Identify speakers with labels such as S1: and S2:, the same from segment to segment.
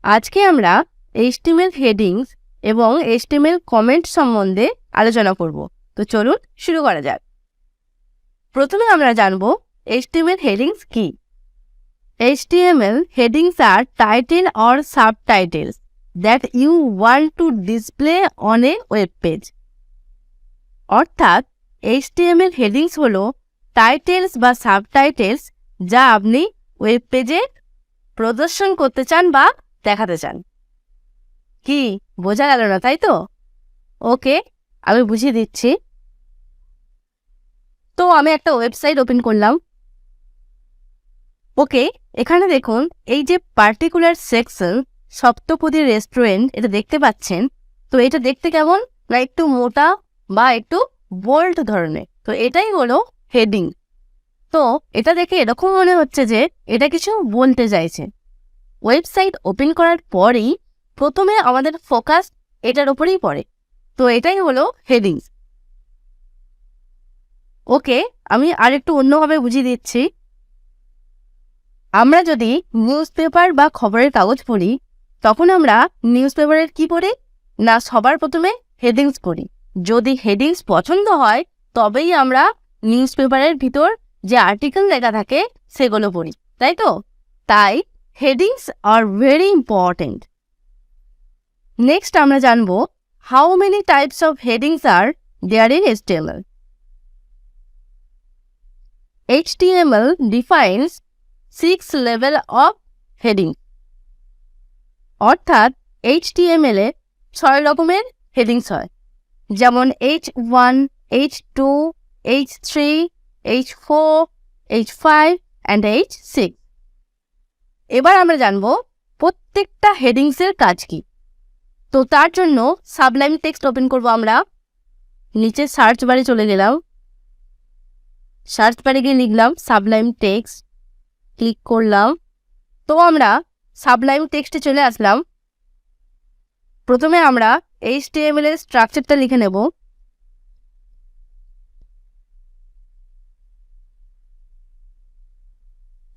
S1: আজকে আমরা HTML headings এবং HTML কমেন্ট সম্বন্ধে আলোচনা করব। তো চলুন শুরু করা যাক। প্রথমে আমরা জানব HTML হেডিংস কি। HTML headings are title or subtitles that you want to display on a web page. অর্থাৎ HTML হেডিংস হলো টাইটেলস বা সাবটাইটেলস যা আপনি ওয়েব পেজে প্রদর্শন করতে চান বা দেখাতে চান। কি বোঝা গেল না, তাই তো? ওকে, আমি বুঝিয়ে দিচ্ছি। তো আমি একটা ওয়েবসাইট ওপেন করলাম। ওকে, এখানে দেখুন এই যে পার্টিকুলার সেকশন সপ্তপদী রেস্টুরেন্ট, এটা দেখতে পাচ্ছেন। তো এটা দেখতে কেমন না, একটু মোটা বা একটু বোল্ড ধরনের। তো এটাই হলো হেডিং। তো এটা দেখে এরকম মনে হচ্ছে যে এটা কিছু বলতে চাইছে। ওয়েবসাইট ওপেন করার পরেই প্রথমে আমাদের ফোকাস এটার উপরেই পড়ে। তো এটাই হলো হেডিংস। ওকে, আমি আরেকটু অন্যভাবে বুঝিয়ে দিচ্ছি। আমরা যদি নিউজ পেপার বা খবরের কাগজ পড়ি, তখন আমরা নিউজ পেপারের কি পড়ি না, সবার প্রথমে হেডিংস পড়ি। যদি হেডিংস পছন্দ হয় তবেই আমরা নিউজ পেপারের ভিতর যে আর্টিকেল লেখা থাকে সেগুলো পড়ি, তাই তো? তাই headings are very important. Next আমরা জানব how many types of headings are there in HTML. HTML defines 6 level of heading. অর্থাৎ HTML এ 6 রকমের হেডিংস হয়, যেমন H1, H2, H3, H4, H5 and H6. এবার আমরা জানব প্রত্যেকটা হেডিংসের কাজ কি। তো তার জন্য সাবলাইম টেক্সট ওপেন করব। আমরা নিচে সার্চ বারে চলে গেলাম। সার্চ বারে গিয়ে লিখলাম সাবলাইম টেক্সট, ক্লিক করলাম। তো আমরা সাবলাইম টেক্সটে চলে আসলাম। প্রথমে আমরা HTML এর স্ট্রাকচারটা লিখে নেব।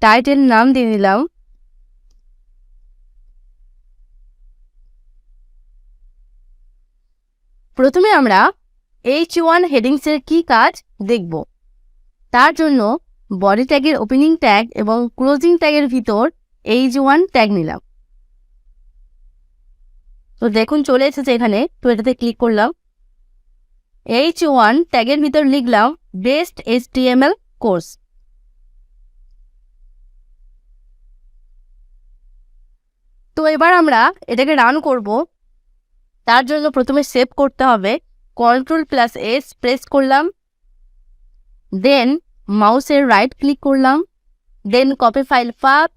S1: টাইটেল নাম দিয়ে দিলাম। প্রথমে আমরা H1 হেডিংসের কি কাজ দেখব। তার জন্য বডি ট্যাগের ওপেনিং ট্যাগ এবং ক্লোজিং ট্যাগের ভিতর H1 ট্যাগ নিলাম। তো দেখুন চলে এসেছে এখানে। তো এটাতে ক্লিক করলাম। H1 ট্যাগের ভিতর লিখলাম বেস্ট HTML কোর্স। তো এবার আমরা এটাকে রান করব। তার জন্য প্রথমে সেভ করতে হবে। Ctrl+S প্রেস করলাম, দেন মাউসের রাইট ক্লিক করলাম, দেন কপি ফাইল পাথ,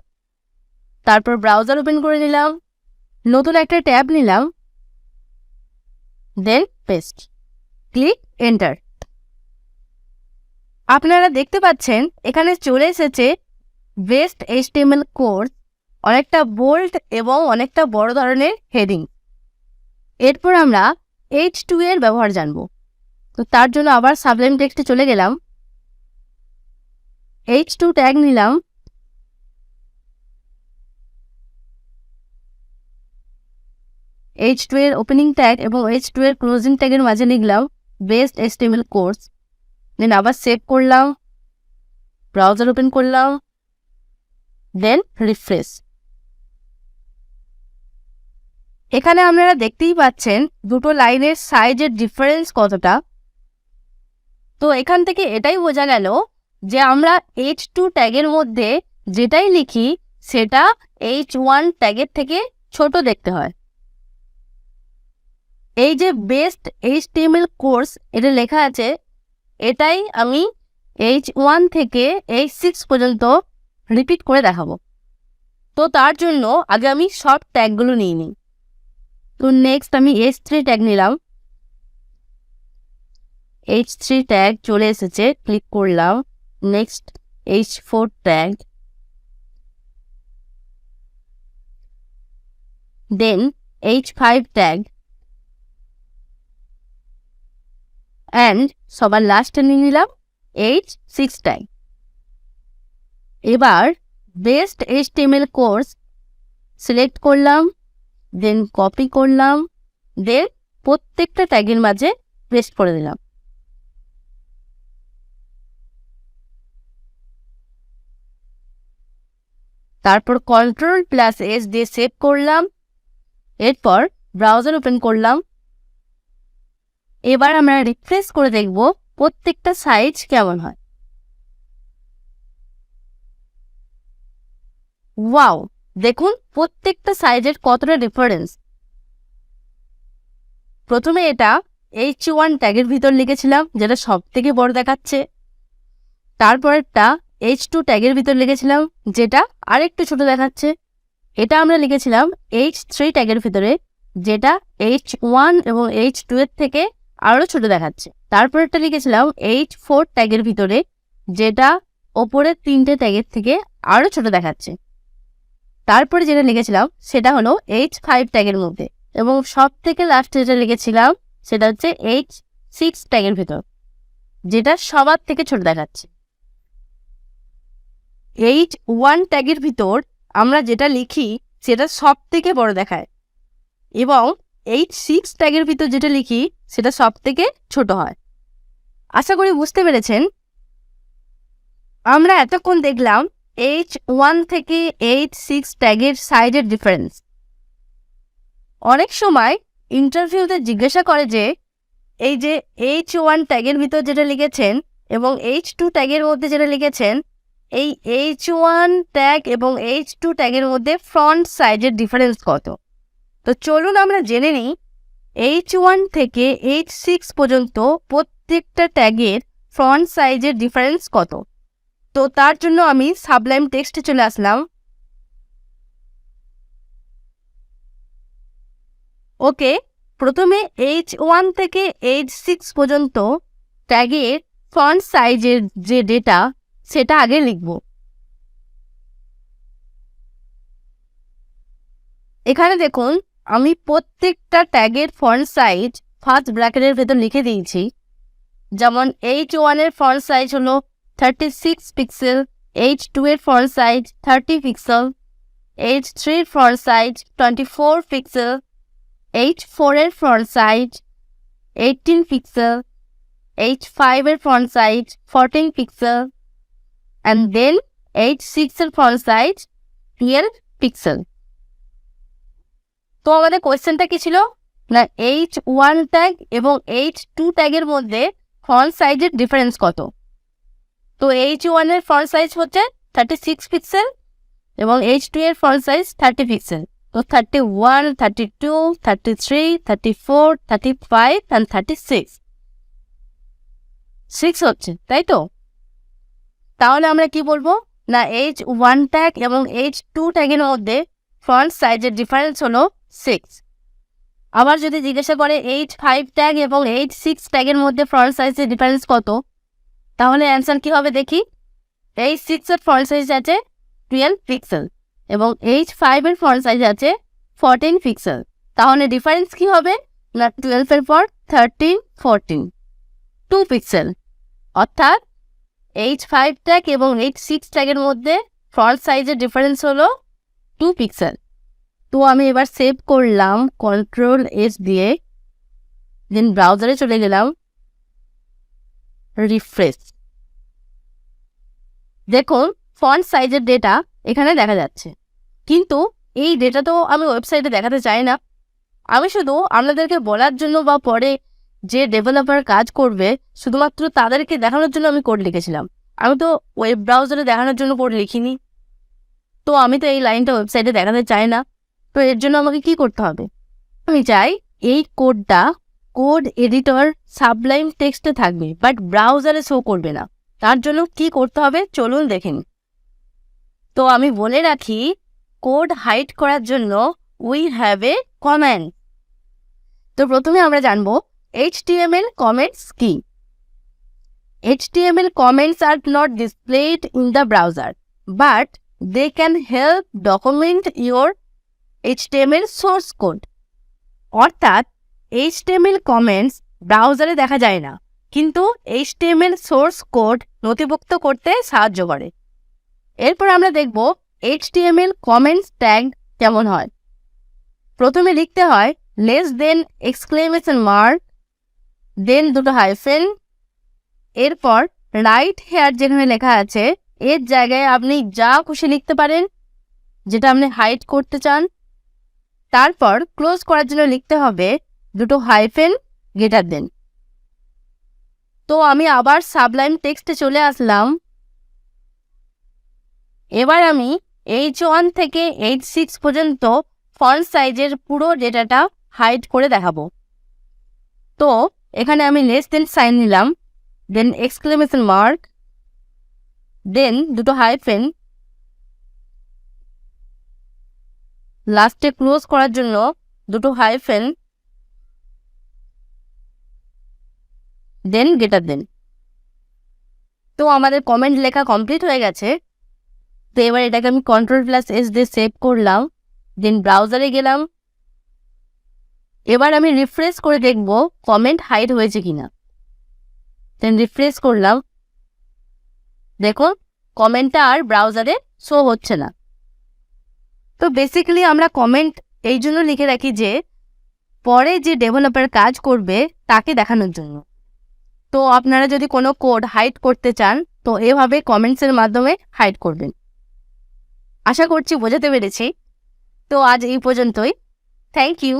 S1: তারপর ব্রাউজার ওপেন করে নিলাম, নতুন একটা ট্যাব নিলাম, দেন পেস্ট, ক্লিক এন্টার। আপনারা দেখতে পাচ্ছেন এখানে চলে এসেছে বেস্ট HTML কোর্স, অনেকটা বোল্ড এবং অনেকটা বড় ধরনের হেডিং। এরপর আমরা H2 এর ব্যবহার জানব। তো তার জন্য আবার সাবলাইম টেক্সটে চলে গেলাম, H2 ট্যাগ নিলাম, H2 এর ওপেনিং ট্যাগ এবং H2 এর ক্লোজিং ট্যাগের মাঝে লিখলাম বেস্ট HTML কোর্স, দেন আবার সেভ করলাম, ব্রাউজার ওপেন করলাম, দেন রিফ্রেশ। এখানে আপনারা দেখতেই পাচ্ছেন দুটো লাইনের সাইজের ডিফারেন্স কতটা। তো এখান থেকে এটাই বোঝা গেল যে আমরা H2 ট্যাগের মধ্যে যেটাই লিখি সেটা H1 ট্যাগের থেকে ছোট দেখতে হয়। এই যে বেস্ট HTML কোর্স এটা লেখা আছে, এটাই আমি H1 থেকে H6 পর্যন্ত রিপিট করে দেখাবো। তো তার জন্য আগে আমি সব ট্যাগগুলো নিয়ে নিই। তো নেক্সট আমি H3 ট্যাগ নিলাম। H3 ট্যাগ চলে এসেছে, ক্লিক করলাম। Next H4 tag, then H5 tag, and সবার লাস্টে নিয়ে নিলাম H6 ট্যাগ। এবার বেস্ট HTML কোর্স সিলেক্ট করলাম, দেন কপি করলাম, দেন প্রত্যেকটা ট্যাগের মাঝে পেস্ট করে দিলাম। তারপর Ctrl+S দিয়ে সেভ করলাম। এরপর ব্রাউজার ওপেন করলাম। এবার আমরা রিফ্রেশ করে দেখব প্রত্যেকটা সাইজ কেমন হয়। ওয়াও, দেখুন প্রত্যেকটা সাইজের কতটা ডিফারেন্স। প্রথমে এটা H1 ট্যাগের ভিতর লিখেছিলাম, যেটা সব থেকে বড় দেখাচ্ছে। তারপরেরটা H2 ট্যাগের ভিতর লিখেছিলাম, যেটা আরেকটু ছোট দেখাচ্ছে। এটা আমরা লিখেছিলাম H3 ট্যাগের ভিতরে, যেটা H1 এবং H2 এর থেকে আরও ছোট দেখাচ্ছে। তারপরেরটা লিখেছিলাম H4 ট্যাগের ভিতরে, যেটা ওপরের 3টে ট্যাগের থেকে আরও ছোট দেখাচ্ছে। তারপরে যেটা লিখেছিলাম সেটা হলো H5 ট্যাগের মধ্যে, এবং সব থেকে লাস্টে যেটা লিখেছিলাম সেটা হচ্ছে H6 ট্যাগের ভিতর, যেটা সবার থেকে ছোট দেখাচ্ছে। H1 ট্যাগের ভিতর আমরা যেটা লিখি সেটা সব থেকে বড় দেখায়, এবং H6 ট্যাগের ভিতর যেটা লিখি সেটা সব থেকে ছোট হয়। আশা করি বুঝতে পেরেছেন। আমরা এতক্ষণ দেখলাম H1 থেকে H6 ট্যাগের সাইজের ডিফারেন্স। অনেক সময় ইন্টারভিউতে জিজ্ঞাসা করে যে এই যে H1 ট্যাগের ভিতর যেটা লিখেছেন এবং H2 ট্যাগের মধ্যে যেটা লিখেছেন, এই H1 ট্যাগ এবং H2 ট্যাগের মধ্যে ফ্রন্ট সাইজের ডিফারেন্স কত। তো চলুন আমরা জেনে নিই H1 থেকে H6 পর্যন্ত প্রত্যেকটা ট্যাগের ফ্রন্ট সাইজের ডিফারেন্স কত। তো তার জন্য আমি সাবলাইম টেক্সটে চলে আসলাম। ওকে, প্রথমে H1 থেকে H6 পর্যন্ত ট্যাগের ফন্ট সাইজের যে ডেটা সেটা আগে লিখব। এখানে দেখুন আমি প্রত্যেকটা ট্যাগের ফন্ট সাইজ ফার্স্ট ব্র্যাকেটের ভেতর লিখে দিয়েছি। যেমন H1 এর ফন্ট সাইজ হলো 36 পিক্সেল, H2 এর ফন্ট সাইজ 30 পিক্সেল, H3 এর ফন্ট সাইজ 24 পিক্সেল, H4 এর ফন্ট সাইজ 18 পিক্সেল, H5 এর font size 14 pixel, and then H6 এর ফন্ট সাইজ 12 পিক্সেল। তো আমাদের কোয়েশ্চেনটা কি ছিল না, H1 ট্যাগ এবং H2 ট্যাগের মধ্যে ফন্ট সাইজের ডিফারেন্স কত। তো H1 এর ফন্ট সাইজ হচ্ছে 36 পিক্সেল এবং H2 এর ফন্ট সাইজ 30 পিক্সেল। তো 31, 32, 33, 34, 35 and 36 6 হচ্ছে, তাই তো। তাহলে আমরা কি বলবো না, H1 ট্যাগ এবং H2 ট্যাগের মধ্যে ফন্ট সাইজের ডিফারেন্স হলো 6। আবার যদি জিজ্ঞাসা করে H5 ট্যাগ এবং H6 ট্যাগের মধ্যে ফন্ট সাইজের ডিফারেন্স কত, তাহলে অ্যান্সার কি হবে দেখি। H6 এর ফন্ট সাইজ আছে 12 পিক্সেল এবং H5 এর ফন্ট সাইজ আছে 14 পিক্সেল। তাহলে ডিফারেন্স কি হবে না, 12 এর পর 13, 14, 2 পিক্সেল। অর্থাৎ H5 ট্যাগ এবং H6 ট্যাগের মধ্যে ফন্ট সাইজের ডিফারেন্স হলো 2 পিক্সেল। তো আমি এবার সেভ করলাম Ctrl+S দিয়ে, দেন ব্রাউজারে চলে গেলাম, রিফ্রেশ। দেখুন ফন্ট সাইজের ডেটা এখানে দেখা যাচ্ছে, কিন্তু এই ডেটা তো আমি ওয়েবসাইটে দেখাতে চাই না। আমি শুধু আপনাদেরকে বলার জন্য বা পরে যে ডেভেলপার কাজ করবে শুধুমাত্র তাদেরকে দেখানোর জন্য আমি কোড লিখেছিলাম। আমি তো ওয়েব ব্রাউজারে দেখানোর জন্য কোড লিখিনি। তো আমি তো এই লাইনটা ওয়েবসাইটে দেখাতে চাই না। তো এর জন্য আমাকে কি করতে হবে, আমি চাই এই কোডটা কোড এডিটর সাবলাইম টেক্সটে থাকবে, বাট ব্রাউজারে শো করবে না। তার জন্য কি করতে হবে চলুন দেখেন। তো আমি বলে রাখি, কোড হাইড করার জন্য উই হ্যাভ এ কমেন্ট। তো প্রথমে আমরা জানবো HTML কমেন্টস কি। HTML comments are not displayed in the browser, but they can help document your HTML source code. অর্থাৎ HTML কমেন্টস ব্রাউজারে দেখা যায় না, কিন্তু HTML সোর্স কোড নথিভুক্ত করতে সাহায্য করে। এরপর আমরা দেখব HTML কমেন্টস ট্যাগ কেমন হয়। প্রথমে লিখতে হয় লেস দেন এক্সক্লেমেশন মার্ক, দেন দুটো হাইফেন, এরপর রাইট হেয়ার যেখানে লেখা আছে এর জায়গায় আপনি যা খুশি লিখতে পারেন যেটা আপনি হাইড করতে চান। তারপর ক্লোজ করার জন্য লিখতে হবে দুটো হাইফেন গ্রেটার দেন। তো আমি আবার সাবলাইম টেক্সটে চলে আসলাম। এবার আমি H1 থেকে H6 পর্যন্ত ফন্ট সাইজের পুরো ডেটাটা হাইড করে দেখাবো। তো এখানে আমি লেস দেন সাইন নিলাম, দেন এক্সক্লেমেশন মার্ক, দেন দুটো হাইফেন, লাস্টে ক্লোজ করার জন্য দুটো হাইফেন, দেন গ্রেটার দেন। তো আমাদের কমেন্ট লেখা কমপ্লিট হয়ে গেছে। তো এবার এটাকে আমি Ctrl+S দিয়ে সেভ করলাম, দেন ব্রাউজারে গেলাম। এবার আমি রিফ্রেশ করে দেখব কমেন্ট হাইড হয়েছে কিনা। দেন রিফ্রেশ করলাম, দেখুন কমেন্টটা আর ব্রাউজারে শো হচ্ছে না। তো বেসিক্যালি আমরা কমেন্ট এই জন্য লিখে রাখি যে পরে যে ডেভেলপার কাজ করবে তাকে দেখানোর জন্য। তো আপনারা যদি কোনো কোড হাইড করতে চান তো এভাবে কমেন্টসের মাধ্যমে হাইড করবেন। আশা করছি বোঝাতে পেরেছি। তো আজ এই পর্যন্তই। Thank you.